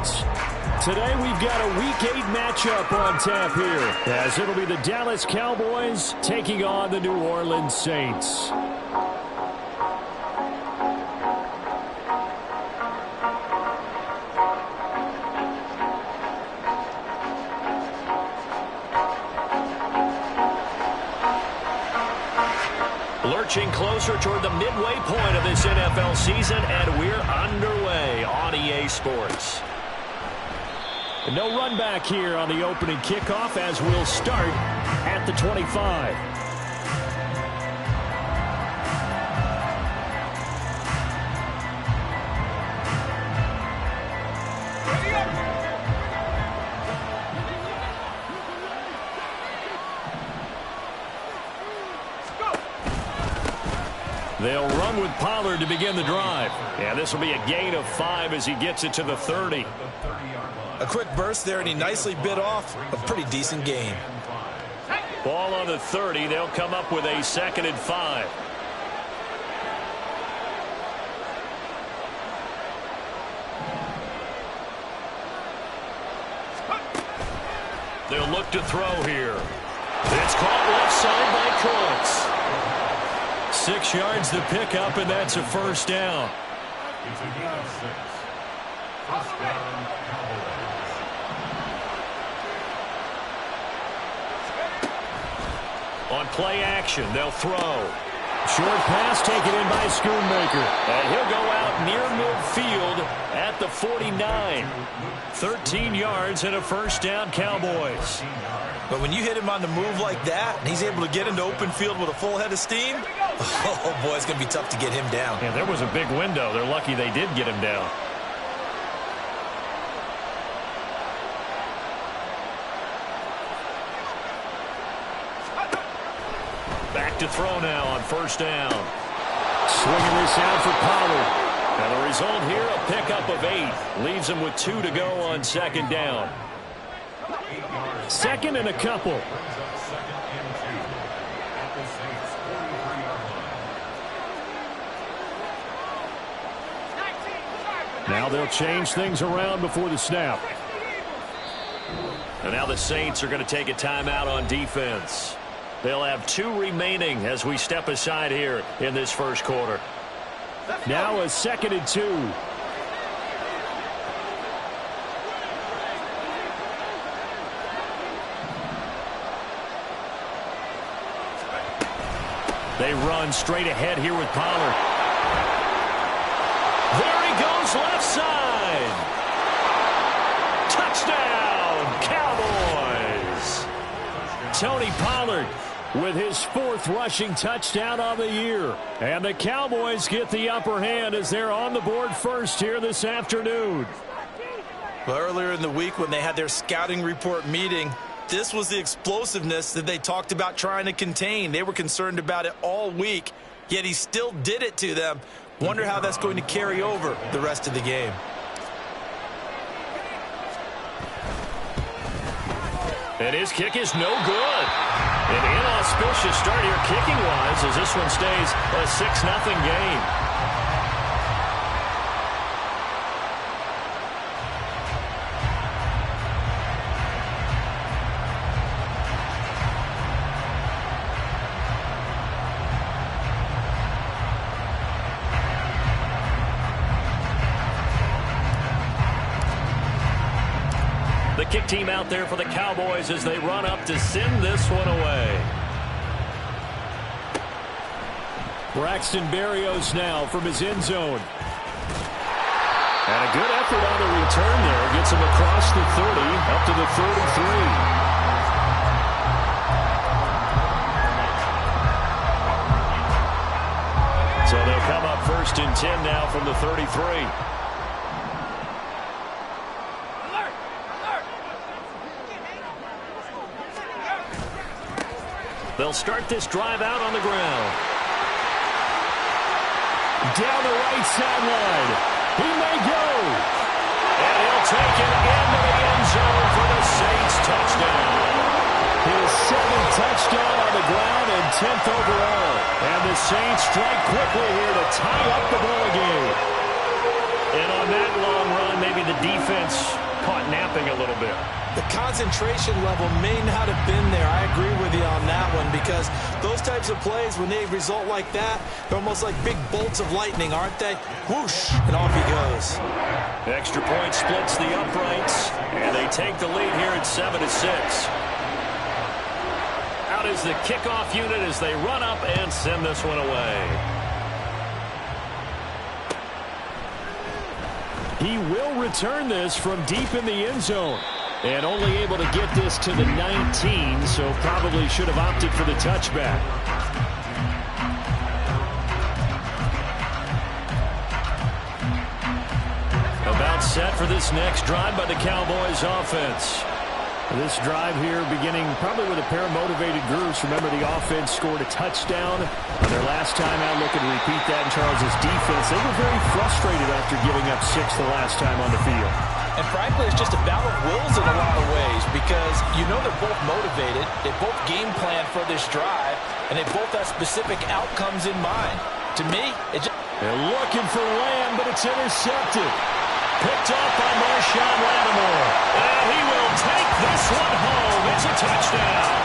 Sports. Today we've got a Week 8 matchup on tap here, as it'll be the Dallas Cowboys taking on the New Orleans Saints. Lurching closer toward the midway point of this NFL season, and we're underway on EA Sports. No run back here on the opening kickoff as we'll start at the 25. They'll run with Pollard to begin the drive. And this will be a gain of 5 as he gets it to the 30. A quick burst there, and he nicely bit off a pretty decent gain. Ball on the 30. They'll come up with a 2nd and 5. They'll look to throw here. It's caught left side by Cooks. 6 yards to pick up, and that's a first down. It's a gain of 6. First down, Cowboys. On play action, they'll throw. Short pass taken in by Schoonmaker. And he'll go out near midfield at the 49. 13 yards and a first down, Cowboys. But when you hit him on the move like that, and he's able to get into open field with a full head of steam, oh boy, it's going to be tough to get him down. Yeah, there was a big window. They're lucky they did get him down. Back to throw now on first down. Swinging this out for Pollard. And the result here, a pickup of 8. Leaves him with 2 to go on 2nd down. 2nd and a couple. Now they'll change things around before the snap. And now the Saints are going to take a timeout on defense. They'll have 2 remaining as we step aside here in this first quarter. Now a 2nd and 2. They run straight ahead here with Pollard. There he goes left side. Touchdown, Cowboys. Tony Pollard with his 4th rushing touchdown on the year. And the Cowboys get the upper hand as they're on the board first here this afternoon. Well, earlier in the week when they had their scouting report meeting, this was the explosiveness that they talked about trying to contain. They were concerned about it all week, yet he still did it to them. Wonder how that's going to carry over the rest of the game. And his kick is no good. An inauspicious start here kicking-wise as this one stays a 6-0 game. The kick team out there for the Cowboys as they run up to send this one away. Braxton Berrios now from his end zone. And a good effort on the return there. Gets him across the 30, up to the 33. So they'll come up 1st and 10 now from the 33. They'll start this drive out on the ground. Down the right sideline. He may go. And he'll take it into the end zone for the Saints touchdown. His 7th touchdown on the ground and 10th overall. And the Saints strike quickly here to tie up the ball game. And on that long run, they maybe the defense caught napping a little bit. The concentration level may not have been there. I agree with you on that one, because those types of plays, when they result like that, they're almost like big bolts of lightning, aren't they? Whoosh, and off he goes. Extra point splits the uprights, and they take the lead here at 7-6. Out is the kickoff unit as they run up and send this one away. He will return this from deep in the end zone. And only able to get this to the 19, so probably should have opted for the touchback. About set for this next drive by the Cowboys offense. This drive here beginning probably with a pair of motivated groups. Remember, the offense scored a touchdown on their last time out. Looking to repeat that in Charles' defense. They were very frustrated after giving up 6 the last time on the field. And frankly, it's just a battle of wills in a lot of ways, because you know they're both motivated. They both game plan for this drive, and they both have specific outcomes in mind. To me, they're looking for Lamb, but it's intercepted. Picked off by Marshawn Lattimore. And he will take this one home. It's a touchdown.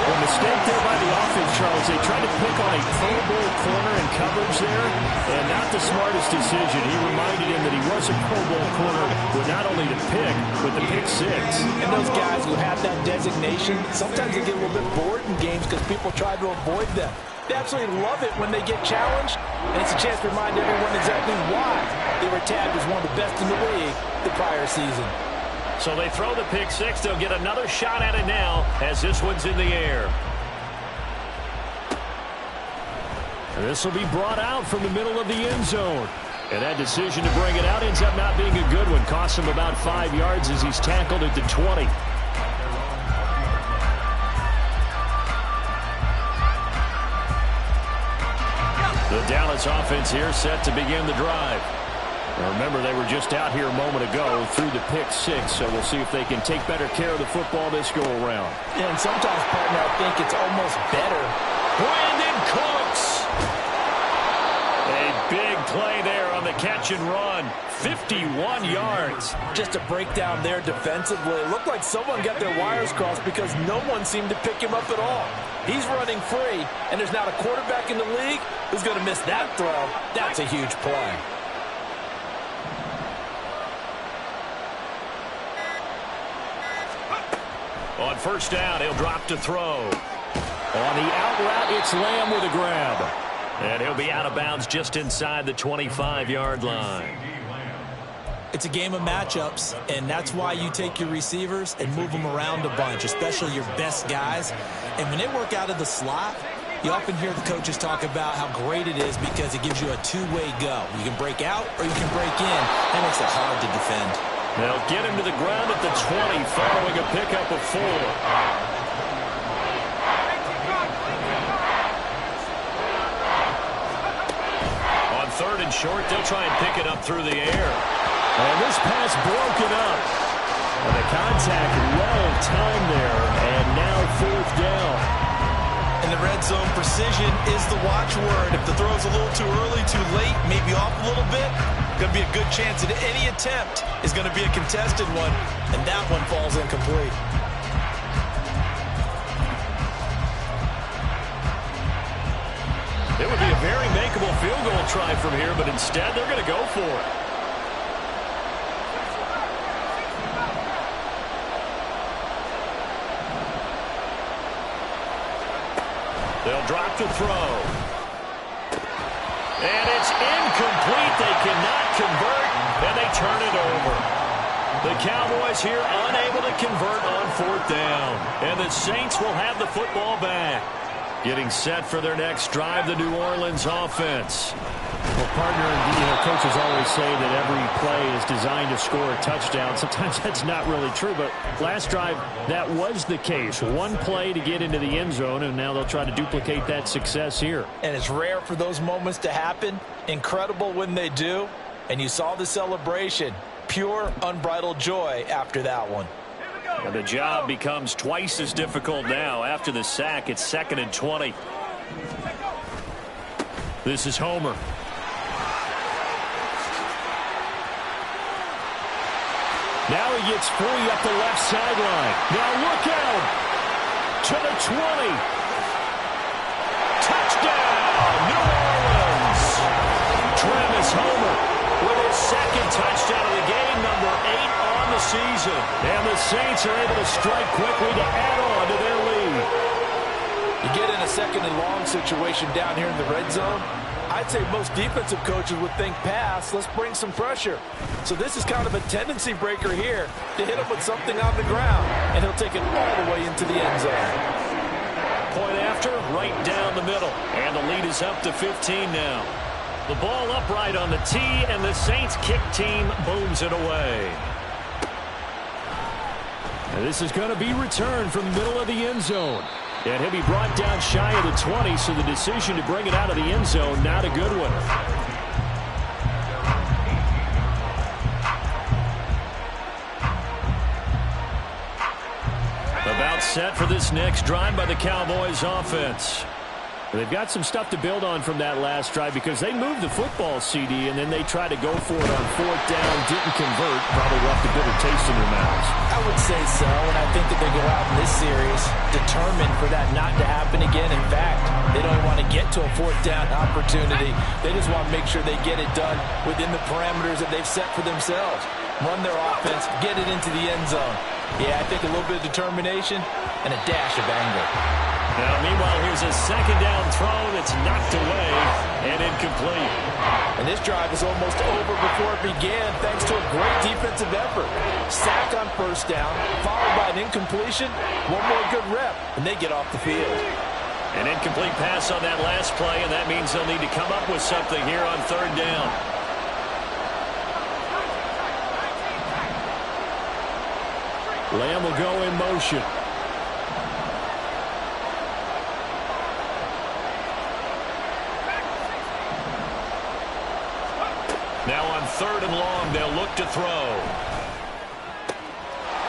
A mistake there by the offense, Charles. They tried to pick on a Pro Bowl corner in coverage there, and not the smartest decision. He reminded him that he was a Pro Bowl corner with not only the pick, but the pick 6. And those guys who have that designation, sometimes they get a little bit bored in games because people try to avoid them. They absolutely love it when they get challenged, and it's a chance to remind everyone exactly why they were tagged as one of the best in the league the prior season. So they throw the pick 6. They'll get another shot at it now as this one's in the air. This will be brought out from the middle of the end zone. And that decision to bring it out ends up not being a good one. Costs him about 5 yards as he's tackled at the 20. The Dallas offense here set to begin the drive. Now remember, they were just out here a moment ago through the pick 6, so we'll see if they can take better care of the football this go-around. Yeah, and sometimes, partner, I think it's almost better. Brandon Cooks! A big play there on the catch and run. 51 yards. Just to break down there defensively, it looked like someone got their wires crossed because no one seemed to pick him up at all. He's running free, and there's not a quarterback in the league who's going to miss that throw. That's a huge play. On first down, he'll drop to throw. On the out route, it's Lamb with a grab. And he'll be out of bounds just inside the 25-yard line. It's a game of matchups, and that's why you take your receivers and move them around a bunch, especially your best guys. And when they work out of the slot, you often hear the coaches talk about how great it is because it gives you a two-way go. You can break out or you can break in. That makes it hard to defend. They'll get him to the ground at the 20 following a pickup of 4. On third and short, they'll try and pick it up through the air. And this pass broken up. And the contact well timed there, and now 4th down. In the red zone, precision is the watchword. If the throw's a little too early, too late, maybe off a little bit, going to be a good chance that any attempt is going to be a contested one, and that one falls incomplete. It would be a very makeable field goal try from here, but instead they're going to go for it. They'll drop to throw. And it's incomplete. They cannot convert, and they turn it over. The Cowboys here unable to convert on 4th down. And the Saints will have the football back. Getting set for their next drive, the New Orleans offense. Well, partner, coaches always say that every play is designed to score a touchdown. Sometimes that's not really true, but last drive, that was the case. One play to get into the end zone, and now they'll try to duplicate that success here. And it's rare for those moments to happen. Incredible when they do. And you saw the celebration. Pure, unbridled joy after that one. And the job becomes twice as difficult now. After the sack, it's 2nd and 20. This is Homer. Now he gets free up the left sideline. Now look out. To the 20. Touchdown, New Orleans. Travis Homer with his second touchdown of the game, number 8 on the season. And the Saints are able to strike quickly to add on to their lead. You get in a second and long situation down here in the red zone, I'd say most defensive coaches would think pass, let's bring some pressure. So this is kind of a tendency breaker here to hit him with something on the ground, and he'll take it all the way into the end zone. Point after, right down the middle. And the lead is up to 15 now. The ball upright on the tee, and the Saints kick team booms it away. And this is going to be returned from the middle of the end zone. And he'll be brought down shy of the 20, so the decision to bring it out of the end zone, not a good one. About set for this next drive by the Cowboys offense. They've got some stuff to build on from that last drive because they moved the football, CD, and then they tried to go for it on 4th down, didn't convert, probably left a bitter taste in their mouths. I would say so, and I think that they go out in this series determined for that not to happen again. In fact, they don't want to get to a 4th down opportunity. They just want to make sure they get it done within the parameters that they've set for themselves. Run their offense, get it into the end zone. Yeah, I think a little bit of determination and a dash of anger. Now, meanwhile, here's a second down throw that's knocked away and incomplete. And this drive is almost over before it began thanks to a great defensive effort. Sack on 1st down, followed by an incompletion, one more good rep, and they get off the field. An incomplete pass on that last play, and that means they'll need to come up with something here on 3rd down. Lamb will go in motion. Now on 3rd and long, they'll look to throw.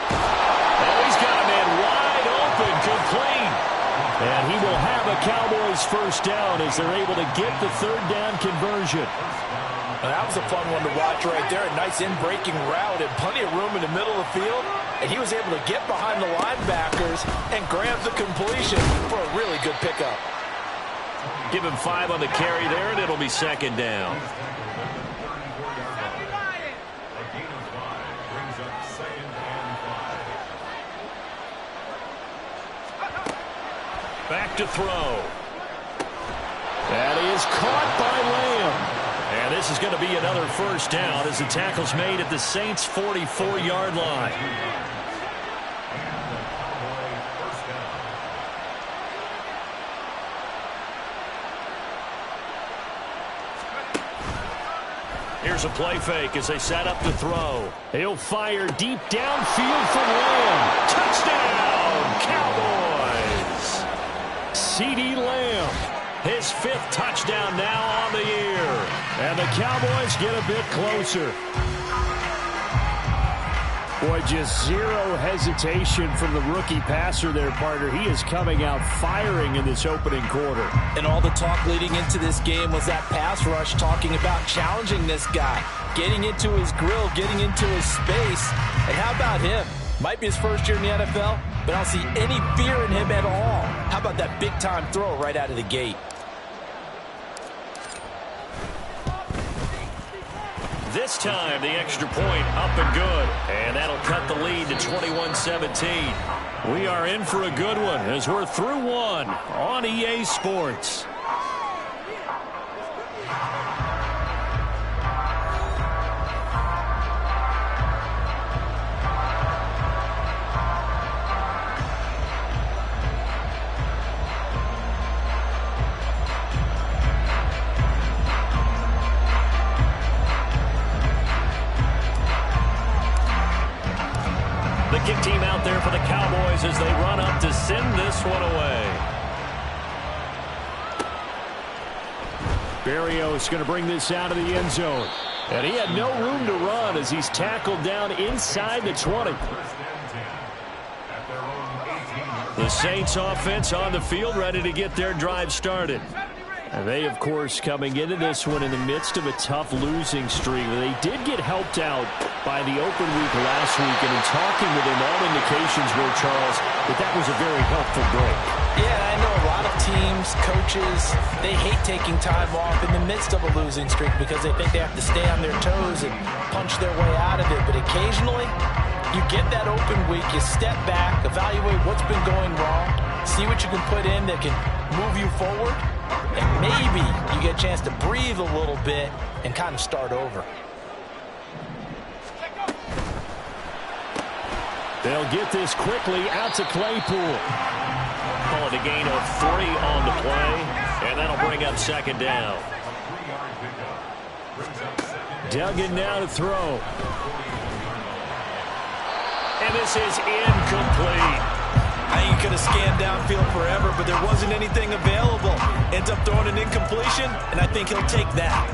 Oh, he's got a man wide open, complete. And he will have a Cowboys 1st down as they're able to get the 3rd down conversion. Well, that was a fun one to watch right there. A nice in-breaking route and plenty of room in the middle of the field. And he was able to get behind the linebackers and grab the completion for a really good pickup. Give him 5 on the carry there, and it'll be 2nd down. Back to throw. That is caught by Lamb. And this is going to be another 1st down as the tackle's made at the Saints' 44-yard line. Here's a play fake as they set up to throw. He'll fire deep downfield from Lamb. Touchdown, Cowboys! C.D. Lamb, his 5th touchdown now on the year. And the Cowboys get a bit closer. Boy, just zero hesitation from the rookie passer there, partner. He is coming out firing in this opening quarter. And all the talk leading into this game was that pass rush talking about challenging this guy, getting into his grill, getting into his space. And how about him? Might be his 1st year in the NFL, but I don't see any fear in him at all. How about that big-time throw right out of the gate? This time, the extra point up and good. And that'll cut the lead to 21-17. We are in for a good one as we're through one on EA Sports. Kick team out there for the Cowboys as they run up to send this one away. Berrios going to bring this out of the end zone. And he had no room to run as he's tackled down inside the 20. The Saints offense on the field ready to get their drive started. And they, of course, coming into this one in the midst of a tough losing streak. They did get helped out by the open week last week, and in talking with him, all indications were, Charles, that was a very helpful break. Yeah, I know a lot of teams, coaches, they hate taking time off in the midst of a losing streak because they think they have to stay on their toes and punch their way out of it. But occasionally, you get that open week, you step back, evaluate what's been going wrong, see what you can put in that can move you forward, and maybe you get a chance to breathe a little bit and kind of start over. They'll get this quickly out to Claypool. Call it a gain of 3 on the play, and that'll bring up second down. Duggan now to throw. And this is incomplete. I think he could have scanned downfield forever, but there wasn't anything available. Ends up throwing an incompletion, and I think he'll take that.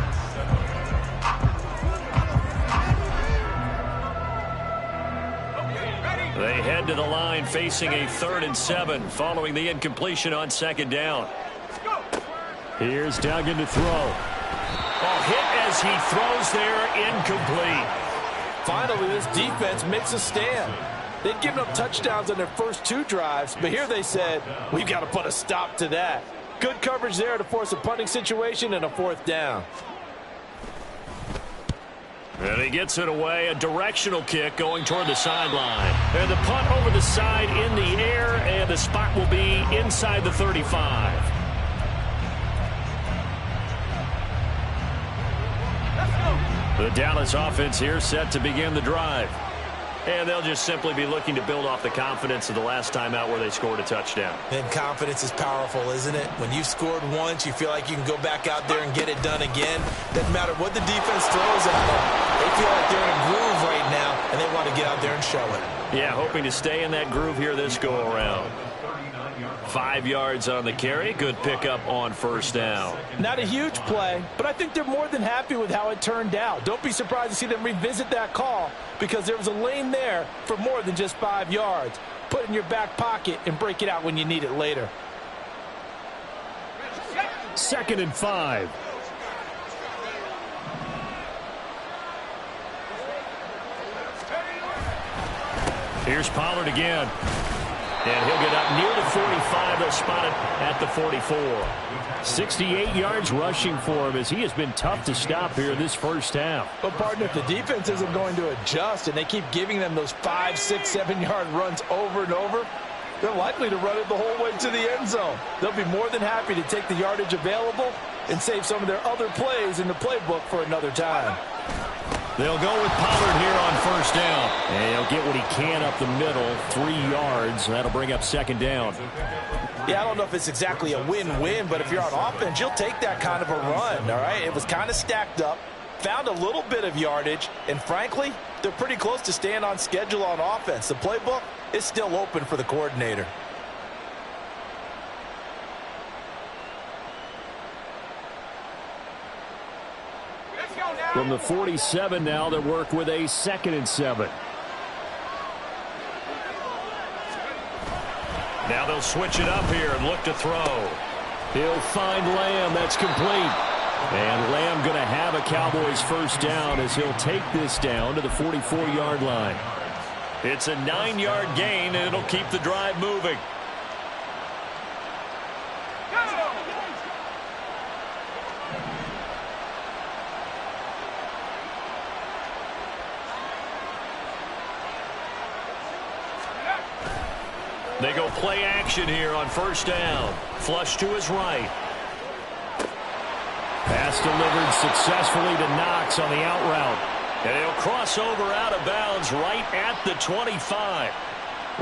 They head to the line facing a 3rd and 7 following the incompletion on second down. Here's Duggan to throw. Oh, hit as he throws there, incomplete. Finally, this defense makes a stand. They'd given up touchdowns on their first 2 drives, but here they said, we've got to put a stop to that. Good coverage there to force a punting situation and a 4th down. And he gets it away, a directional kick going toward the sideline. And the punt over the side in the air, and the spot will be inside the 35. The Dallas offense here set to begin the drive. And they'll just simply be looking to build off the confidence of the last time out where they scored a touchdown. And confidence is powerful, isn't it? When you've scored once, you feel like you can go back out there and get it done again. Doesn't matter what the defense throws at them. They feel like they're in a groove right now, and they want to get out there and show it. Yeah, hoping to stay in that groove here this go-around. 5 yards on the carry. Good pickup on 1st down. Not a huge play, but I think they're more than happy with how it turned out. Don't be surprised to see them revisit that call because there was a lane there for more than just 5 yards. Put it in your back pocket and break it out when you need it later. 2nd and 5. Here's Pollard again. And he'll get up near the 45. They'll spot it at the 44. 68 yards rushing for him as he has been tough to stop here this first half. But, partner, if the defense isn't going to adjust and they keep giving them those 5, 6, 7-yard runs over and over, they're likely to run it the whole way to the end zone. They'll be more than happy to take the yardage available and save some of their other plays in the playbook for another time. They'll go with Pollard here on 1st down. And he'll get what he can up the middle, 3 yards. That'll bring up 2nd down. Yeah, I don't know if it's exactly a win-win, but if you're on offense, you'll take that kind of a run, all right? It was kind of stacked up, found a little bit of yardage, and frankly, they're pretty close to staying on schedule on offense. The playbook is still open for the coordinator. From the 47 now, they work with a 2nd and 7. Now they'll switch it up here and look to throw. He'll find Lamb. That's complete. And Lamb going to have a Cowboys 1st down as he'll take this down to the 44-yard line. It's a 9-yard gain, and it'll keep the drive moving. They go play action here on 1st down. Flush to his right. Pass delivered successfully to Knox on the out route. And he'll cross over out of bounds right at the 25.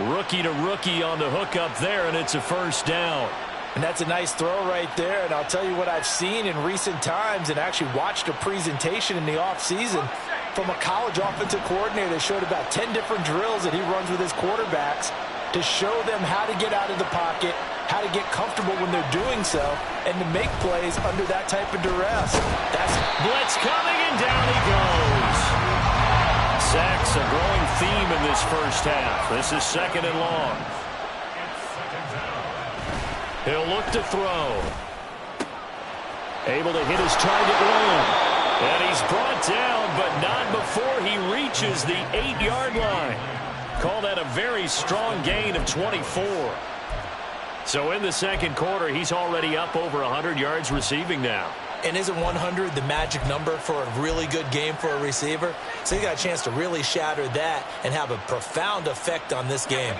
Rookie to rookie on the hook up there, and it's a 1st down. And that's a nice throw right there. And I'll tell you what I've seen in recent times and actually watched a presentation in the offseason from a college offensive coordinator that showed about 10 different drills that he runs with his quarterbacks to show them how to get out of the pocket, how to get comfortable when they're doing so, and to make plays under that type of duress. That's blitz coming, and down he goes. Sacks a growing theme in this first half. This is 2nd and long. He'll look to throw. Able to hit his target Lamb. And he's brought down, but not before he reaches the 8-yard line. Call that a very strong gain of 24. So in the second quarter, he's already up over 100 yards receiving now. And isn't 100 the magic number for a really good game for a receiver? So he got a chance to really shatter that and have a profound effect on this game.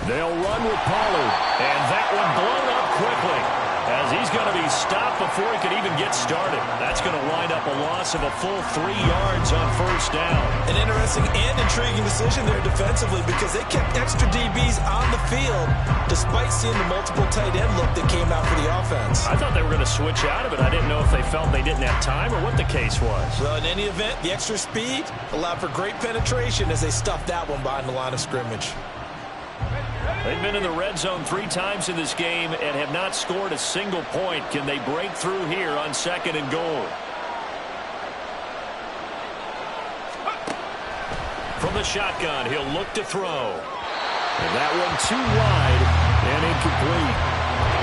They'll run with Pollard, and that one blown up quickly as he's going to be stopped before he could even get started. That's going to wind up a loss of a full 3 yards on first down. An interesting and intriguing decision there defensively because they kept extra DBs on the field despite seeing the multiple tight end look that came out for the offense. I thought they were going to switch out of it. I didn't know if they felt they didn't have time or what the case was. Well, in any event, the extra speed allowed for great penetration as they stuffed that one behind the line of scrimmage. They've been in the red zone 3 times in this game and have not scored a single point. Can they break through here on 2nd and goal? From the shotgun, he'll look to throw. And that one too wide and incomplete.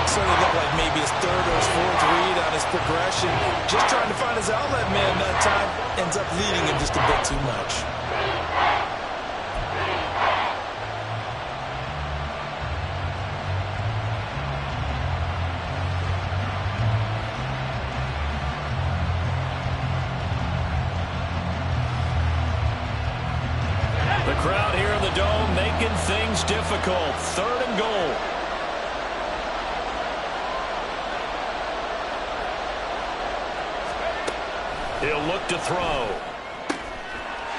Certainly looked like maybe his 3rd or his 4th read on his progression. Just trying to find his outlet man that time. Ends up leading him just a bit too much. Crowd here in the Dome making things difficult. 3rd and goal. He'll look to throw.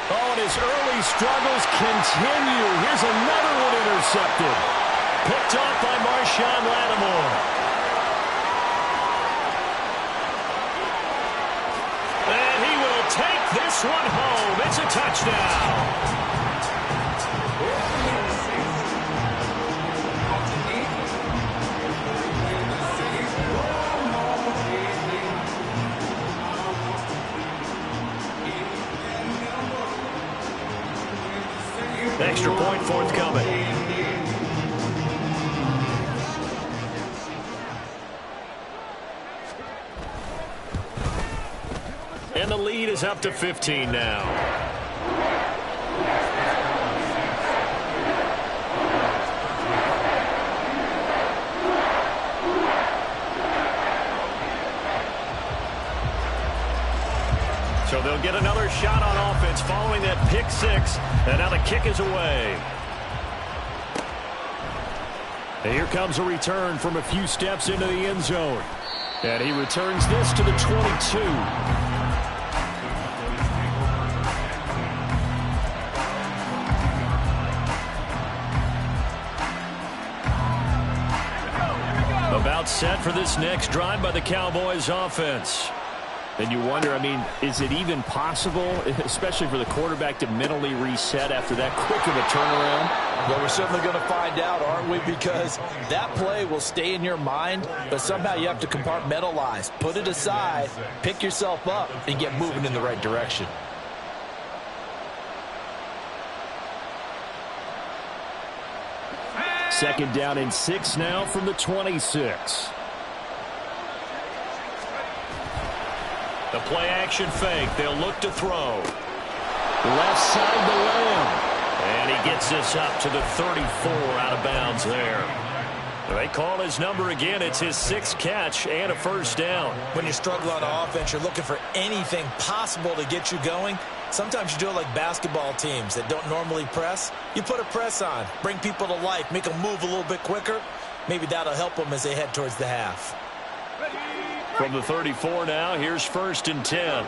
Oh, and his early struggles continue. Here's another one intercepted. Picked off by Marshawn Lattimore. And he will take this one home. It's a touchdown. Extra point forthcoming. And the lead is up to 15 now. So they'll get another shot on offense following that pick 6. And now the kick is away. And here comes a return from a few steps into the end zone. And he returns this to the 22. About set for this next drive by the Cowboys offense. And you wonder, I mean, is it even possible, especially for the quarterback, to mentally reset after that quick of a turnaround? Well, we're certainly going to find out, aren't we? Because that play will stay in your mind, but somehow you have to compartmentalize. Put it aside, pick yourself up, and get moving in the right direction. Second down and 6 now from the 26. The play-action fake. They'll look to throw. Left side to Lamb. And he gets this up to the 34 out of bounds there. They call his number again. It's his 6th catch and a first down. When you struggle on offense, you're looking for anything possible to get you going. Sometimes you do it like basketball teams that don't normally press. You put a press on, bring people to life, make them move a little bit quicker. Maybe that'll help them as they head towards the half. From the 34 now, here's 1st and 10.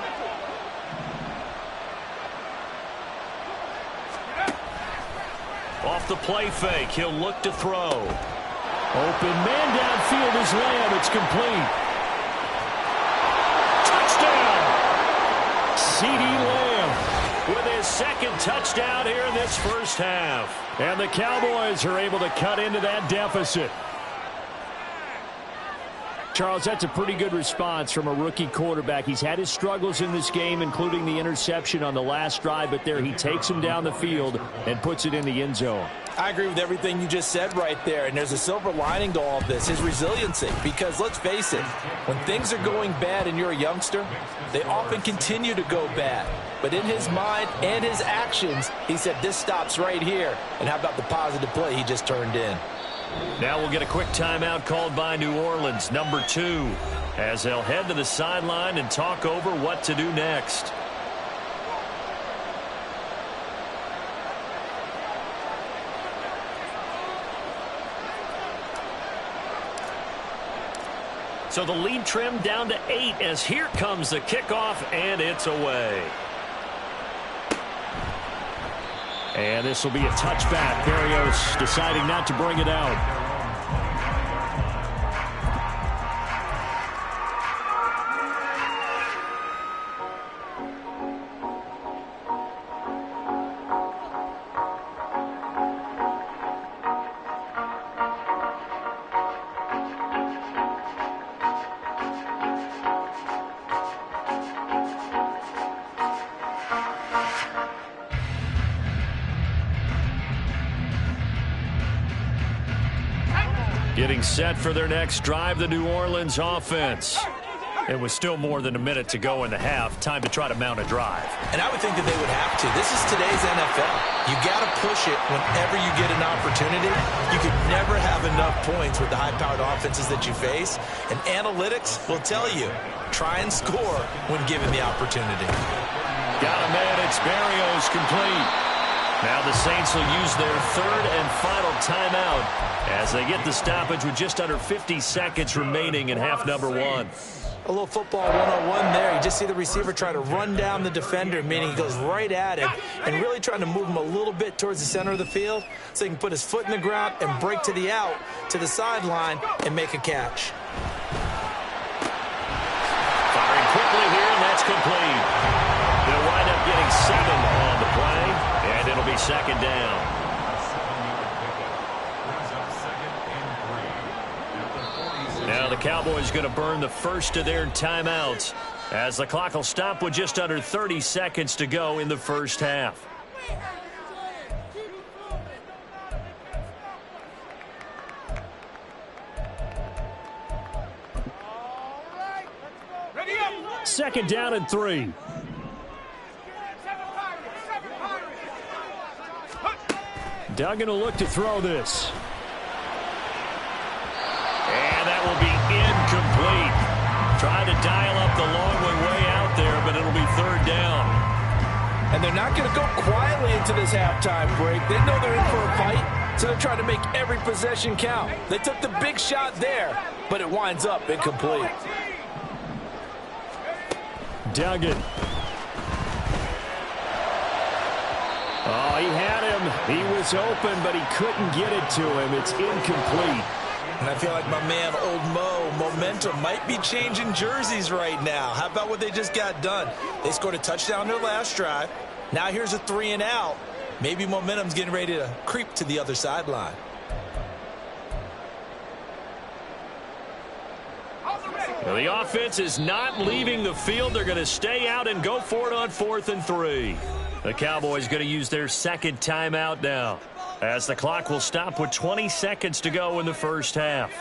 Off the play fake, he'll look to throw. Open man downfield is Lamb. It's complete. Touchdown! CeeDee Lamb with his 2nd touchdown here in this first half. And the Cowboys are able to cut into that deficit. Charles, that's a pretty good response from a rookie quarterback. He's had his struggles in this game, including the interception on the last drive, but there he takes him down the field and puts it in the end zone. I agree with everything you just said right there, and there's a silver lining to all of this, his resiliency. Because let's face it, when things are going bad and you're a youngster, they often continue to go bad. But in his mind and his actions, he said, this stops right here. And how about the positive play he just turned in? Now we'll get a quick timeout called by New Orleans, number 2, as they'll head to the sideline and talk over what to do next. So the lead trimmed down to 8 as here comes the kickoff, and it's away. And this will be a touchback. Berrios deciding not to bring it out. Getting set for their next drive, the New Orleans offense. It was still more than a minute to go in the half. Time to try to mount a drive. And I would think that they would have to. This is today's NFL. You got to push it whenever you get an opportunity. You could never have enough points with the high-powered offenses that you face. And analytics will tell you, try and score when given the opportunity. Got a man. It's Berrios complete. Now the Saints will use their third and final timeout as they get the stoppage with just under 50 seconds remaining in half number 1. A little football 101 there. You just see the receiver try to run down the defender, meaning he goes right at him and really trying to move him a little bit towards the center of the field so he can put his foot in the ground and break to the out, to the sideline, and make a catch. Firing quickly here, and that's complete. They'll wind up getting 7 on the play, and it'll be second down. Now the Cowboys going to burn the first of their timeouts as the clock will stop with just under 30 seconds to go in the first half. Second down and 3. Duggan will look to throw this. And that will be incomplete. Trying to dial up the long way out there, but it'll be third down. And they're not going to go quietly into this halftime break. They know they're in for a fight, so they're trying to make every possession count. They took the big shot there, but it winds up incomplete. Duggan. Oh, he had him. He was open, but he couldn't get it to him. It's incomplete. And I feel like my man, Old Mo, momentum might be changing jerseys right now. How about what they just got done? They scored a touchdown their last drive. Now here's a 3 and out. Maybe momentum's getting ready to creep to the other sideline. Well, the offense is not leaving the field. They're going to stay out and go for it on 4th and 3. The Cowboys going to use their second timeout now, as the clock will stop with 20 seconds to go in the first half.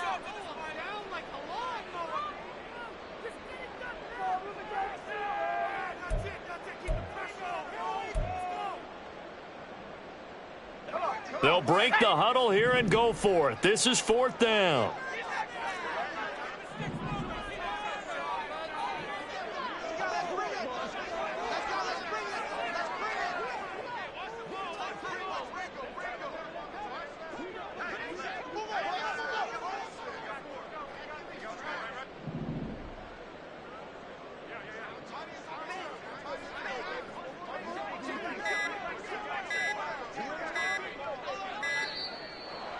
They'll break the huddle here and go for it. This is 4th down.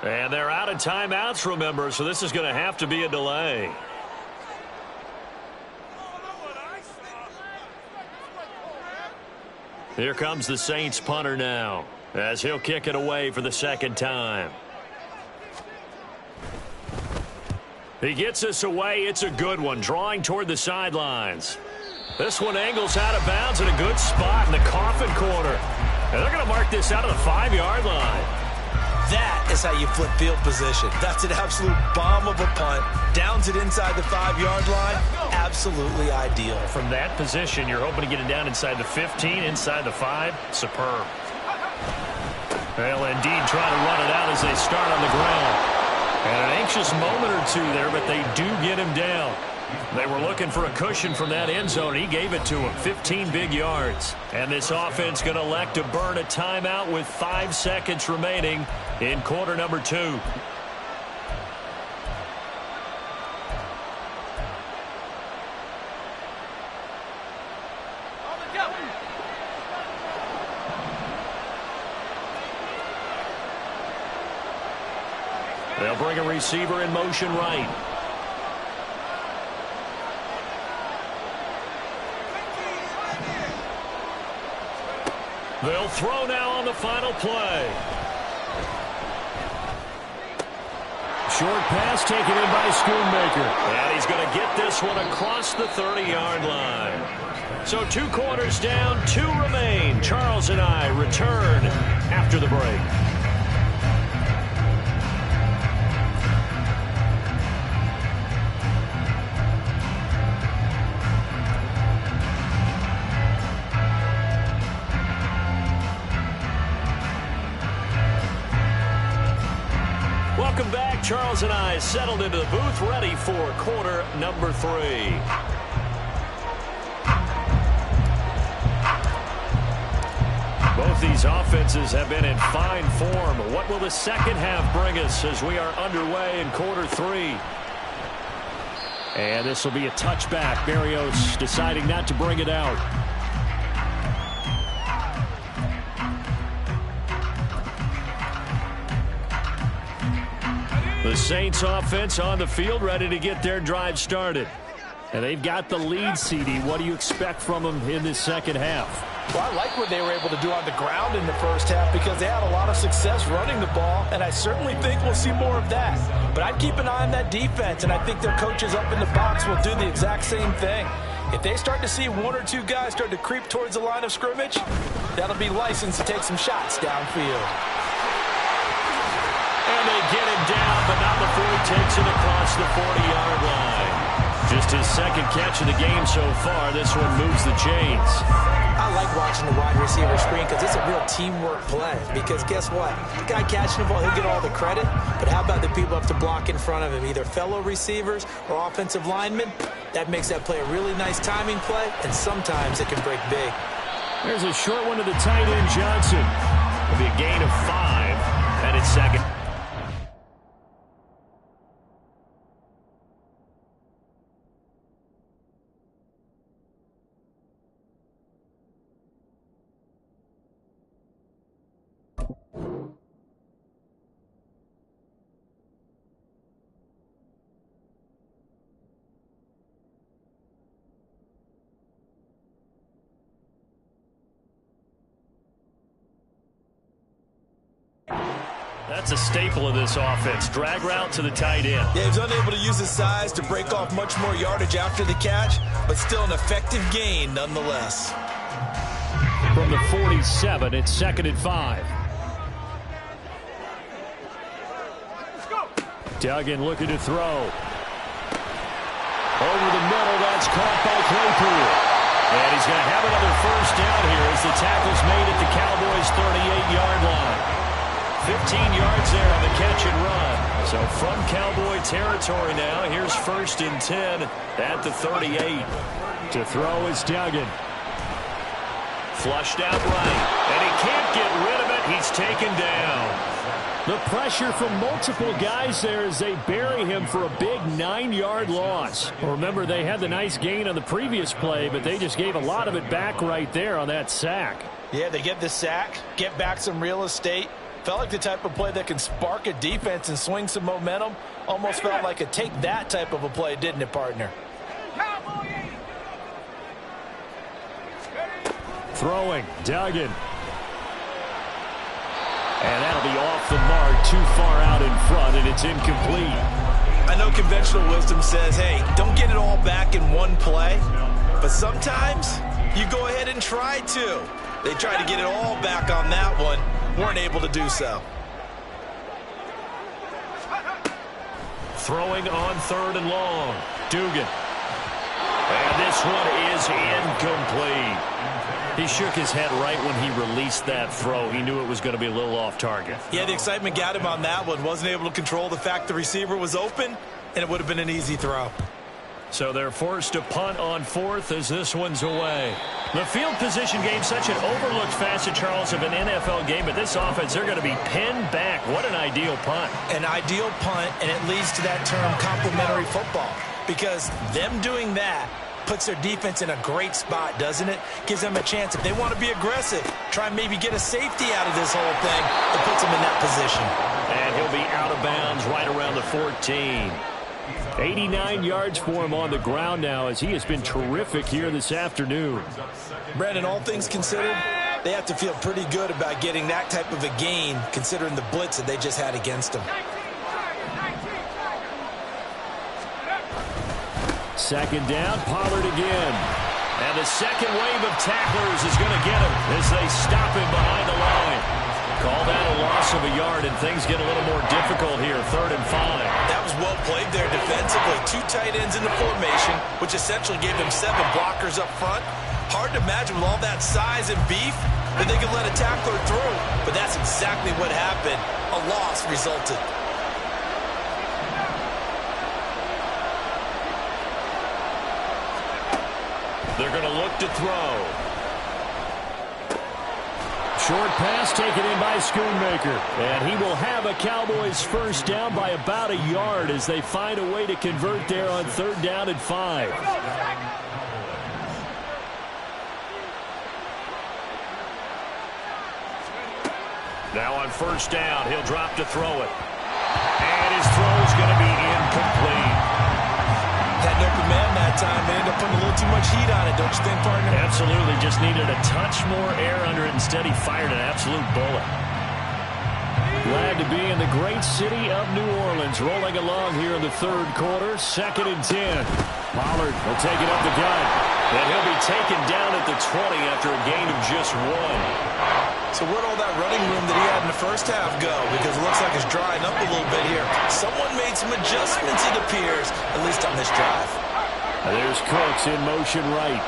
And they're out of timeouts, remember, so this is going to have to be a delay. Here comes the Saints punter now, as he'll kick it away for the second time. He gets us away. It's a good one, drawing toward the sidelines. This one angles out of bounds in a good spot in the coffin corner. And they're going to mark this out of the 5-yard line. That is how you flip field position. That's an absolute bomb of a punt. Downs it inside the 5-yard line. Absolutely ideal. From that position, you're hoping to get it down inside the 15, inside the 5. Superb. They'll indeed try to run it out as they start on the ground. And an anxious moment or two there, but they do get him down. They were looking for a cushion from that end zone. He gave it to him, 15 big yards. And this offense going to elect to burn a timeout with 5 seconds remaining in quarter number 2. They'll bring a receiver in motion right. They'll throw now on the final play. Short pass taken in by Schoonmaker. And he's going to get this one across the 30-yard line. So 2 quarters down, 2 remain. Charles and I return after the break. Welcome back. Charles and I settled into the booth, ready for quarter number 3. Both these offenses have been in fine form. What will the second half bring us as we are underway in quarter 3? And this will be a touchback. Barrios deciding not to bring it out. The Saints offense on the field, ready to get their drive started. And they've got the lead, CD. What do you expect from them in this second half? Well, I like what they were able to do on the ground in the first half because they had a lot of success running the ball, and I certainly think we'll see more of that. But I'd keep an eye on that defense, and I think their coaches up in the box will do the exact same thing. If they start to see 1 or 2 guys start to creep towards the line of scrimmage, that'll be licensed to take some shots downfield. And they get him down, but not before he takes it across the 40-yard line. Just his second catch of the game so far. This one moves the chains. I like watching the wide receiver screen because it's a real teamwork play. Because guess what? The guy catching the ball, he'll get all the credit. But how about the people up to block in front of him, either fellow receivers or offensive linemen? That makes that play a really nice timing play, and sometimes it can break big. There's a short one to the tight end, Johnson. It'll be a gain of 5, and it's second. That's a staple of this offense. Drag route to the tight end. Yeah, he's unable to use his size to break off much more yardage after the catch, but still an effective gain nonetheless. From the 47, it's 2nd and 5. Duggan looking to throw. Over the middle, that's caught by Claypool. And he's going to have another first down here as the tackle's made at the Cowboys' 38-yard line. 15 yards there on the catch and run. So from Cowboy territory now, here's 1st and 10 at the 38. To throw is Duggan. Flushed out right. And he can't get rid of it. He's taken down. The pressure from multiple guys there as they bury him for a big 9-yard loss. Remember, they had the nice gain on the previous play, but they just gave a lot of it back right there on that sack. Yeah, they get the sack, get back some real estate. Felt like the type of play that can spark a defense and swing some momentum. Almost felt like a take that type of a play, didn't it, partner? Throwing, Duggan. And that'll be off the mark, too far out in front, and it's incomplete. I know conventional wisdom says, hey, don't get it all back in one play. But sometimes you go ahead and try to. They tried to get it all back on that one. Weren't able to do so. Throwing on 3rd and long. Dugan. And this one is incomplete. He shook his head right when he released that throw. He knew it was going to be a little off target. Yeah, the excitement got him on that one. Wasn't able to control the fact the receiver was open, and it would have been an easy throw. So they're forced to punt on 4th as this one's away. The field position game, such an overlooked facet, Charles, of an NFL game. But this offense, they're going to be pinned back. What an ideal punt. An ideal punt, and it leads to that term complementary football. Because them doing that puts their defense in a great spot, doesn't it? Gives them a chance. If they want to be aggressive, try and maybe get a safety out of this whole thing. It puts them in that position. And he'll be out of bounds right around the 14. 89 yards for him on the ground now as he has been terrific here this afternoon. Brandon, all things considered, they have to feel pretty good about getting that type of a gain considering the blitz that they just had against them. 2nd down, Pollard again. And the second wave of tacklers is going to get him as they stop him behind the line. Call that a loss of a yard, and things get a little more difficult here, 3rd and 5. That was well played there defensively. 2 tight ends in the formation, which essentially gave them 7 blockers up front. Hard to imagine with all that size and beef that they could let a tackler through. But that's exactly what happened. A loss resulted. They're going to look to throw. Short pass taken in by Schoonmaker. And he will have a Cowboys first down by about a yard as they find a way to convert there on 3rd down and 5. Now on 1st down, he'll drop to throw it. And his throw is going to be incomplete. Had an open man that time. They ended up putting a little too much heat on it, don't you think, partner? Absolutely. Just needed a touch more air under it. Instead, he fired an absolute bullet. Glad to be in the great city of New Orleans. Rolling along here in the 3rd quarter. 2nd and 10. Pollard will take it up the gut. And he'll be taken down at the 20 after a gain of just 1. So where'd all that running room that he had in the first half go? Because it looks like it's drying up a little bit here. Someone made some adjustments, it appears, at least on this drive. There's Cooks in motion right.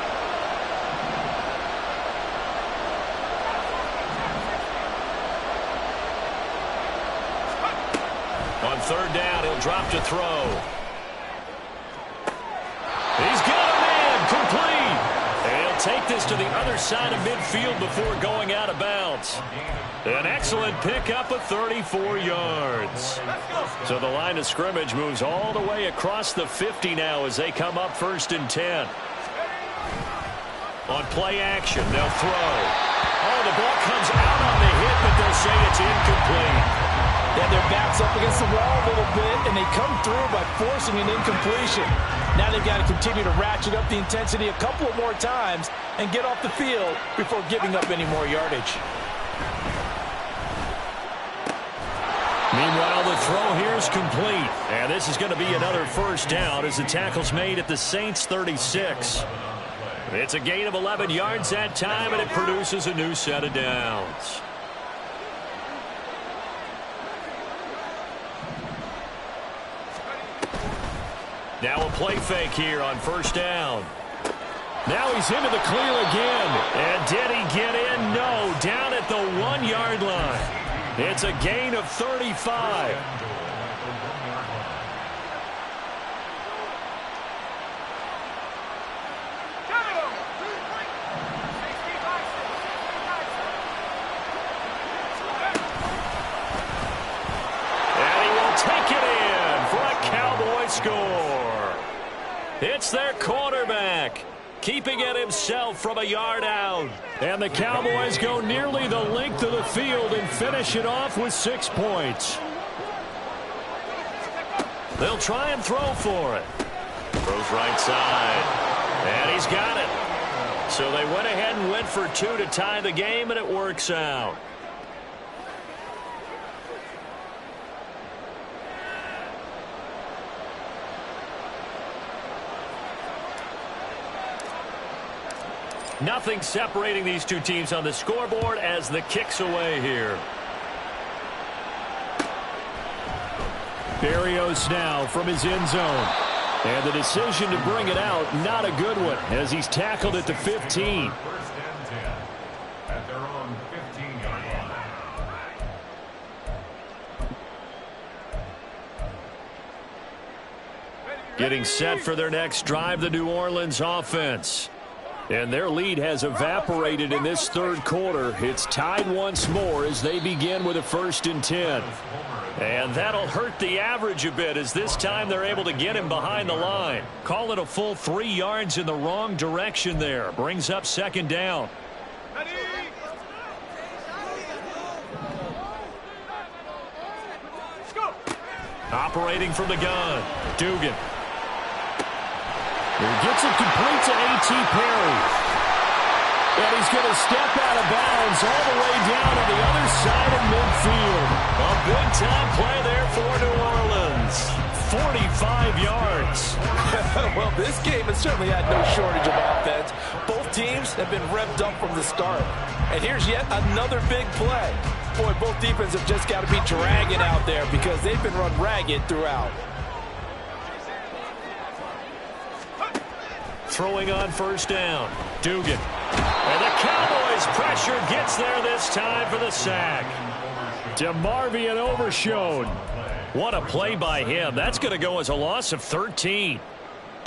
On 3rd down, he'll drop to throw. He's got a man, complete. And he'll take this to the other side of midfield before going out of bounds. An excellent pickup of 34 yards. So the line of scrimmage moves all the way across the 50 now as they come up 1st and 10. On play action, they'll throw. Oh, the ball comes out on the hit, but they'll say it's incomplete. Yeah, their back's up against the wall a little bit, and they come through by forcing an incompletion. Now they've got to continue to ratchet up the intensity a couple of more times and get off the field before giving up any more yardage. Meanwhile, the throw here is complete. And this is going to be another 1st down as the tackle's made at the Saints' 36. It's a gain of 11 yards that time, and it produces a new set of downs. Now a play fake here on 1st down. Now he's into the clear again. And did he get in? No. Down at the 1-yard line. It's a gain of 35. And he will take it in for a Cowboy score. It's their quarterback, keeping it himself from a yard out. And the Cowboys go nearly the length of the field and finish it off with 6 points. They'll try and throw for it. Throws right side. And he's got it. So they went ahead and went for 2 to tie the game, and it works out. Nothing separating these two teams on the scoreboard as the kick's away here. Barrios now from his end zone. And the decision to bring it out, not a good one, as he's tackled at the 15. First and 10 at their own 15-yard line. Getting set for their next drive, the New Orleans offense. And their lead has evaporated in this third quarter. It's tied once more as they begin with a 1st and 10. And that'll hurt the average a bit as this time they're able to get him behind the line. Call it a full 3 yards in the wrong direction there. Brings up 2nd down. Operating from the gun, Dugan. He gets it complete to A.T. Perry. And he's going to step out of bounds all the way down on the other side of midfield. A big-time play there for New Orleans. 45 yards. Well, this game has certainly had no shortage of offense. Both teams have been revved up from the start. And here's yet another big play. Boy, both defenses have just got to be dragging out there because they've been run ragged throughout. Throwing on 1st down, Dugan. And the Cowboys' pressure gets there this time for the sack. DeMarvion Overshown. What a play by him. That's going to go as a loss of 13.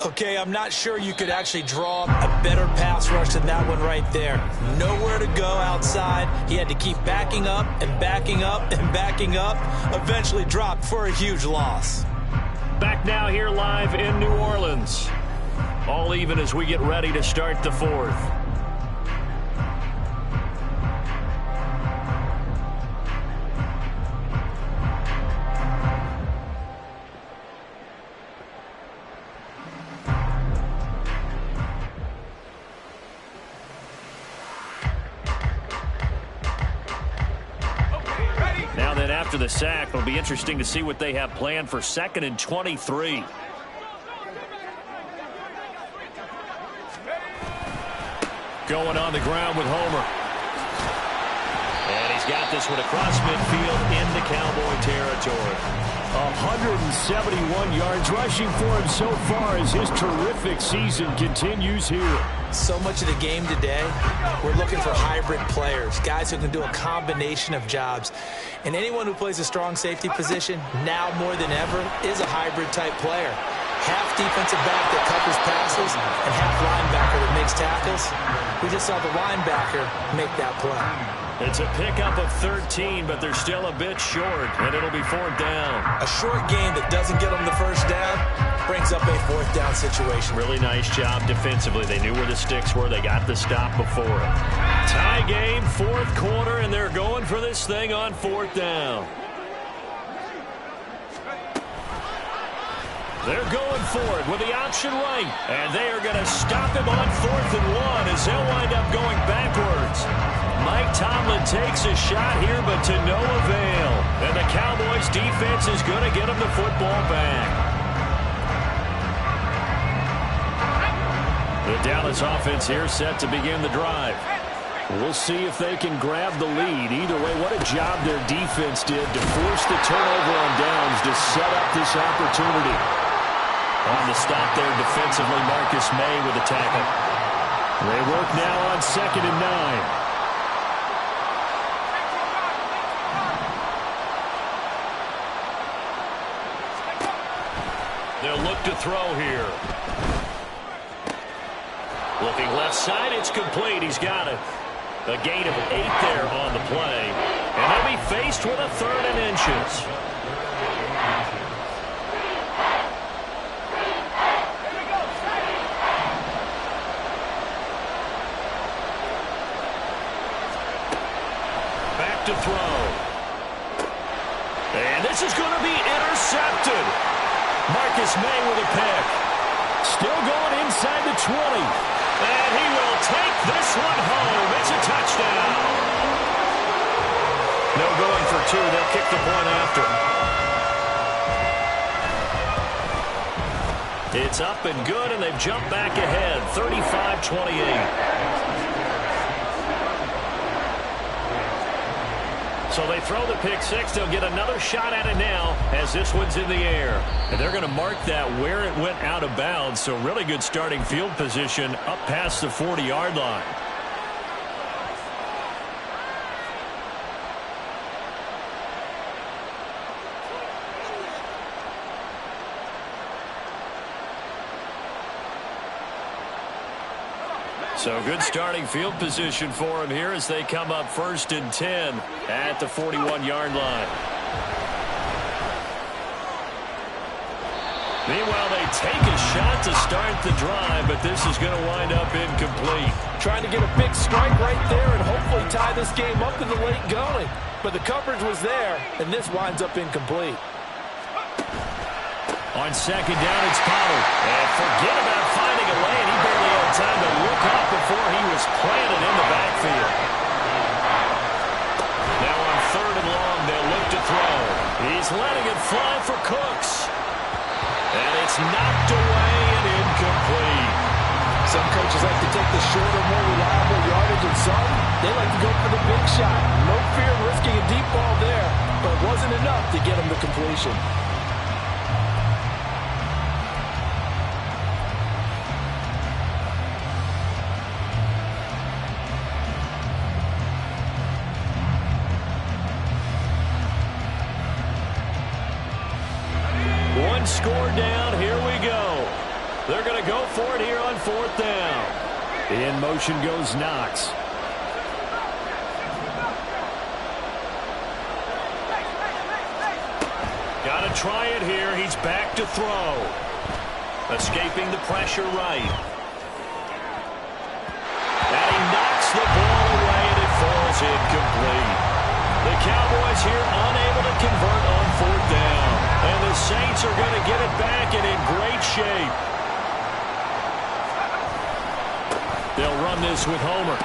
Okay, I'm not sure you could actually draw a better pass rush than that one right there. Nowhere to go outside. He had to keep backing up and backing up and backing up. Eventually dropped for a huge loss. Back now here live in New Orleans. All even as we get ready to start the 4th. Now then, after the sack, it'll be interesting to see what they have planned for 2nd and 23. Going on the ground with Homer. And he's got this one across midfield into Cowboy territory. 171 yards rushing for him so far as his terrific season continues here. So much of the game today, we're looking for hybrid players, guys who can do a combination of jobs. And anyone who plays a strong safety position, now more than ever, is a hybrid type player. Half defensive back that covers passes and half linebacker that makes tackles. We just saw the linebacker make that play. It's a pickup of 13, but they're still a bit short, and it'll be 4th down. A short game that doesn't get them the 1st down brings up a 4th down situation. Really nice job defensively. They knew where the sticks were. They got the stop before it. Tie game, 4th quarter, and they're going for this thing on 4th down. They're going for it with the option right. And they are going to stop him on 4th and 1 as they'll wind up going backwards. Mike Tomlin takes a shot here, but to no avail. And the Cowboys defense is going to get him the football back. The Dallas offense here set to begin the drive. We'll see if they can grab the lead. Either way, what a job their defense did to force the turnover on downs to set up this opportunity. On the stop there defensively, Marcus May with the tackle. They work now on 2nd and 9. They'll look to throw here. Looking left side, it's complete. He's got it. A gain of 8 there on the play. And they'll be faced with a 3rd and inches. Back to throw. And this is going to be intercepted. Marcus May with a pick. Still going inside the 20. And he will take this one home. It's a touchdown. No going for 2. They'll kick the point after. It's up and good, and they've jumped back ahead, 35-28. So they throw the pick six. They'll get another shot at it now as this one's in the air. And they're going to mark that where it went out of bounds. So really good starting field position up past the 40-yard line. So good starting field position for him here as they come up 1st and 10 at the 41-yard line. Meanwhile, they take a shot to start the drive, but this is going to wind up incomplete. Trying to get a big strike right there and hopefully tie this game up in the late going. But the coverage was there, and this winds up incomplete. On 2nd down, it's Pollard. And forget about finding a lane. He barely had time to look up before he was planted in the backfield. Now on 3rd and long, they'll look to throw. He's letting it fly for Cooks. And it's knocked away and incomplete. Some coaches like to take the shorter, more reliable yardage, and some, they like to go for the big shot. No fear of risking a deep ball there, but it wasn't enough to get him to completion. One score down, here we go. They're going to go for it here on 4th down. In motion goes Knox. Got to try it here. He's back to throw. Escaping the pressure right. And he knocks the ball away, and it falls incomplete. The Cowboys here unable to convert on 4th down. And the Saints are going to get it back and in great shape. They'll run this with Homer.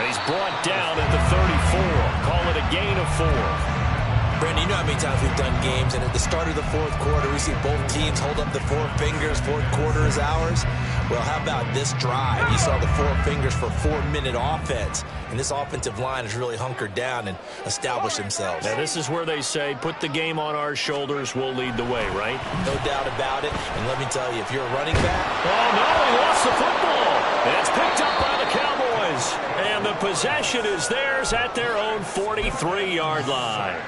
And he's brought down at the 34. Call it a gain of 4. Brandon, you know how many times we've done games, and at the start of the 4th quarter, we see both teams hold up the 4 fingers, 4th quarter is ours. Well, how about this drive? You saw the 4 fingers for 4-minute offense, and this offensive line has really hunkered down and established themselves. Now, this is where they say, put the game on our shoulders, we'll lead the way, right? No doubt about it, and let me tell you, if you're a running back... Oh, no, he lost the football. And it's picked up by the Cowboys, and the possession is theirs at their own 43-yard line.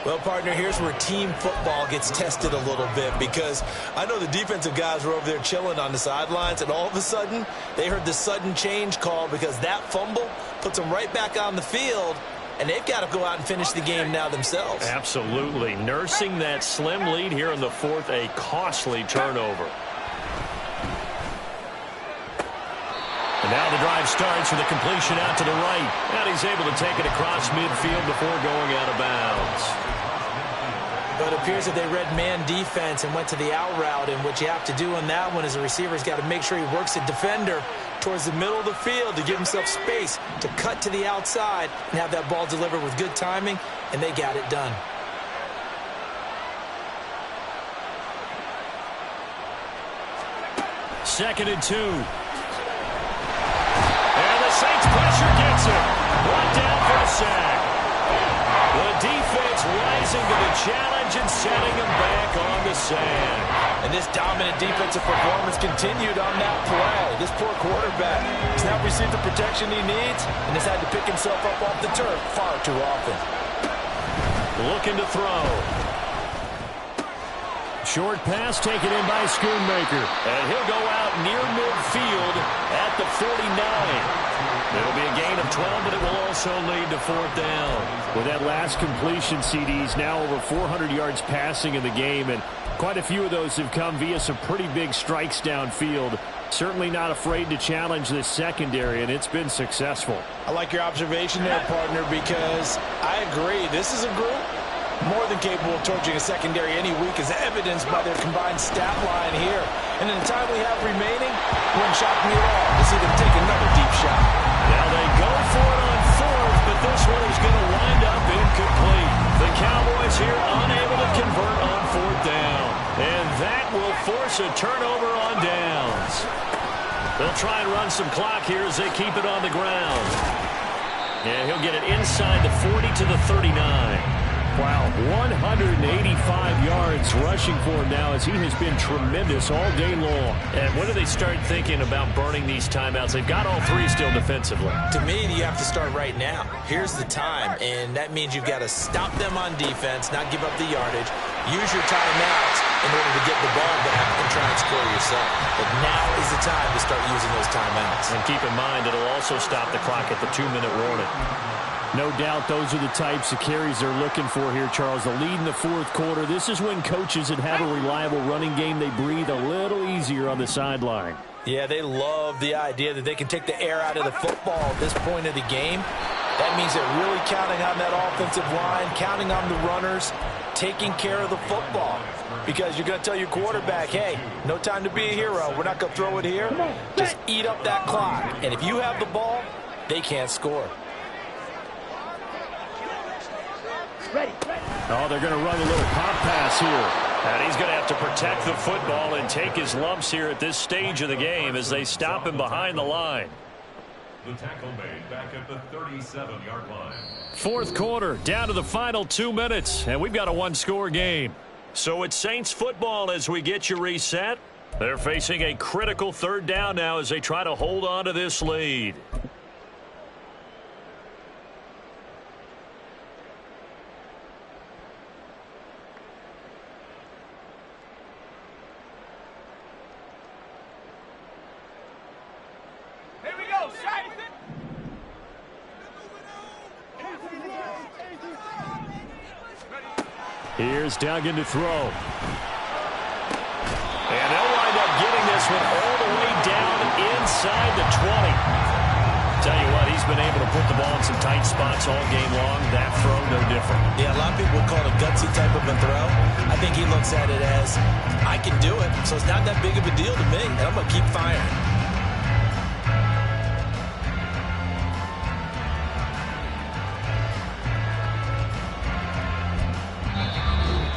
Well, partner, here's where team football gets tested a little bit, because I know the defensive guys were over there chilling on the sidelines, and all of a sudden, they heard the sudden change call because that fumble puts them right back on the field, and they've got to go out and finish the game now themselves. Absolutely. Nursing that slim lead here in the 4th, a costly turnover. And now the drive starts with a completion out to the right. And he's able to take it across midfield before going out of bounds. But it appears that they read man defense and went to the out route, and what you have to do on that one is the receiver's got to make sure he works the defender towards the middle of the field to give himself space to cut to the outside and have that ball delivered with good timing, and they got it done. Second and 2. And the Saints pressure gets him. Brought down for a sack. The defense rising to the challenge and setting him back on the sand. And this dominant defensive performance continued on that play. This poor quarterback has not received the protection he needs and has had to pick himself up off the turf far too often. Looking to throw. Short pass taken in by Schoonmaker. And he'll go out near midfield at the 49. It'll be a gain of 12, but it will also lead to 4th down. With that last completion, CDs now over 400 yards passing in the game, and quite a few of those have come via some pretty big strikes downfield. Certainly not afraid to challenge this secondary, and it's been successful. I like your observation there, partner, because I agree. This is a group more than capable of torching a secondary any week, as evidenced by their combined stat line here. And in the time we have remaining, it wouldn't shock me at all to see them take another deep shot. Now they go for it on 4th, but this one is going to wind up incomplete. The Cowboys here unable to convert on 4th down. And that will force a turnover on downs. They'll try and run some clock here as they keep it on the ground. And he'll get it inside the 40 to the 39. Wow, 185 yards rushing for him now as he has been tremendous all day long. And when do they start thinking about burning these timeouts? They've got all three still defensively. To me, you have to start right now. Here's the time, and that means you've got to stop them on defense, not give up the yardage, use your timeouts in order to get the ball back and try and score yourself. But now is the time to start using those timeouts. And keep in mind, it'll also stop the clock at the 2-minute warning. No doubt those are the types of carries they're looking for here, Charles. The lead in the fourth quarter. This is when coaches that have a reliable running game, they breathe a little easier on the sideline. Yeah, they love the idea that they can take the air out of the football at this point of the game. That means they're really counting on that offensive line, counting on the runners, taking care of the football. Because you're going to tell your quarterback, hey, no time to be a hero. We're not going to throw it here. Just eat up that clock. And if you have the ball, they can't score. Oh, they're going to run a little pop pass here. And he's going to have to protect the football and take his lumps here at this stage of the game as they stop him behind the line. The tackle made back at the 37-yard line. Fourth quarter, down to the final 2 minutes, and we've got a one-score game. So it's Saints football as we get you reset. They're facing a critical third down now as they try to hold on to this lead. Here's Duggan to throw. And they'll wind up getting this one all the way down inside the 20. Tell you what, he's been able to put the ball in some tight spots all game long. That throw, no different. Yeah, a lot of people would call it a gutsy type of a throw. I think he looks at it as, I can do it, so it's not that big of a deal to me, and I'm going to keep firing.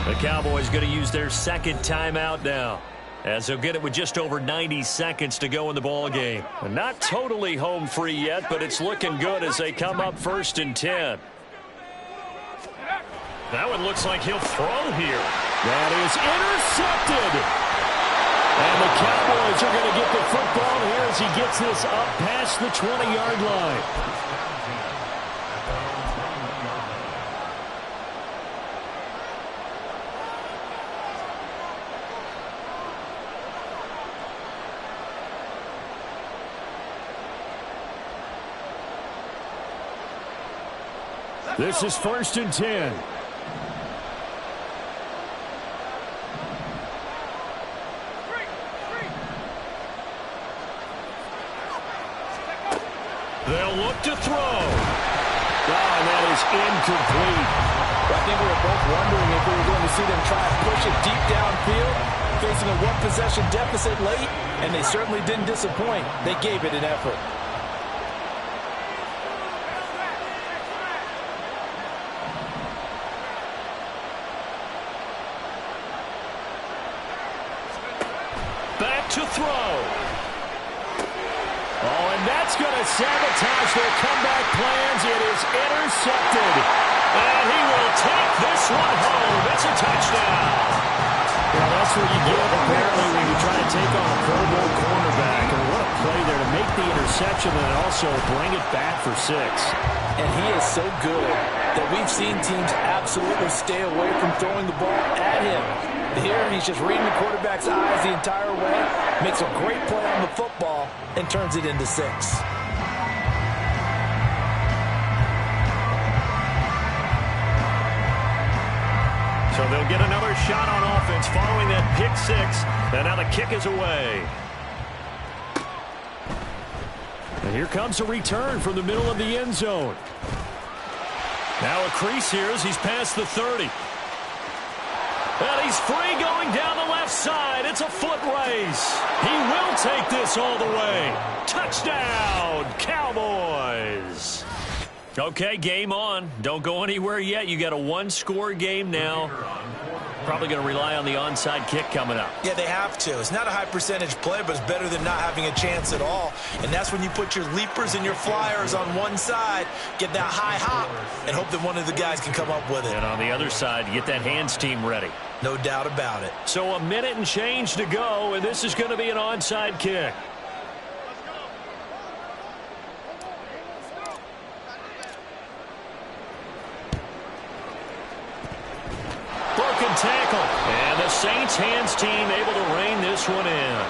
The Cowboys going to use their second timeout now, as they'll get it with just over 90 seconds to go in the ball game. And not totally home free yet, but it's looking good as they come up 1st and 10. That one looks like he'll throw here. That is intercepted. And the Cowboys are going to get the football here as he gets this up past the 20-yard line. This is 1st and 10. They'll look to throw. And that is incomplete. I think we were both wondering if we were going to see them try to push it deep downfield, facing a one-possession deficit late, and they certainly didn't disappoint. They gave it an effort. Back to throw. Oh, and that's going to sabotage their comeback plans. It is intercepted. And he will take this one home. It's a touchdown. Well, that's what you get, apparently, when you try to take on a Pro Bowl cornerback. And what a play there to make the interception and also bring it back for 6. And he is so good that we've seen teams absolutely stay away from throwing the ball at him. Here, he's just reading the quarterback's eyes the entire way, makes a great play on the football, and turns it into 6. So they'll get another shot on offense following that pick 6, and now the kick is away. And here comes a return from the middle of the end zone. Now a crease here as he's past the 30. And he's free going down the left side. It's a foot race. He will take this all the way. Touchdown, Cowboys. Okay, game on. Don't go anywhere yet. You got a one-score game now. Probably going to rely on the onside kick coming up. Yeah, they have to. It's not a high percentage play, but it's better than not having a chance at all. And that's when you put your leapers and your flyers on one side, get that high hop, and hope that one of the guys can come up with it. And on the other side, get that hands team ready. No doubt about it. So a minute and change to go, and this is going to be an onside kick. Broken tackle. And the Saints hands team able to rein this one in.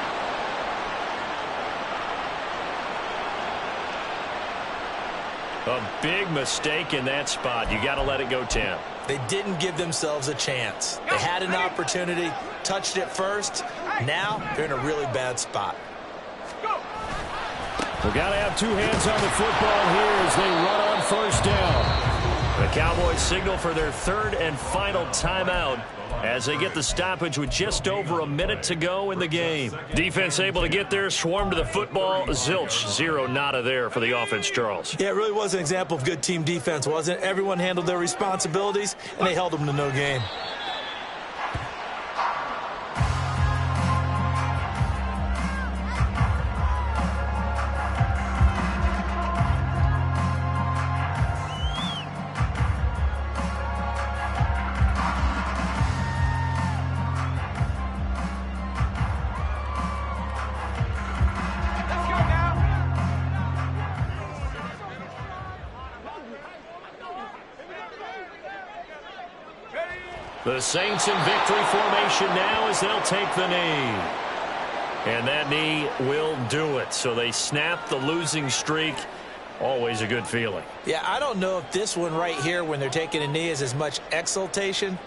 A big mistake in that spot. You got to let it go, Tim. They didn't give themselves a chance. They had an opportunity, touched it first. Now they're in a really bad spot. We've got to have two hands on the football here as they run on first down. The Cowboys signal for their third and final timeout as they get the stoppage with just over a minute to go in the game. Defense able to get there, swarm to the football. Zilch, zero nada there for the offense, Charles. Yeah, it really was an example of good team defense, wasn't it? Everyone handled their responsibilities, and they held them to no gain. The Saints in victory formation now as they'll take the knee. And that knee will do it. So they snap the losing streak. Always a good feeling. Yeah, I don't know if this one right here when they're taking a knee is as much exultation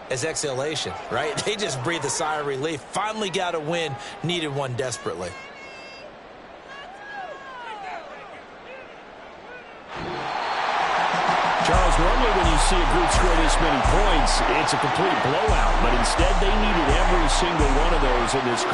as exhalation, right? They just breathe a sigh of relief. Finally got a win, needed one desperately. Charles, normally when you see a group score this many points, it's a complete blowout. But instead, they needed every single one of those in this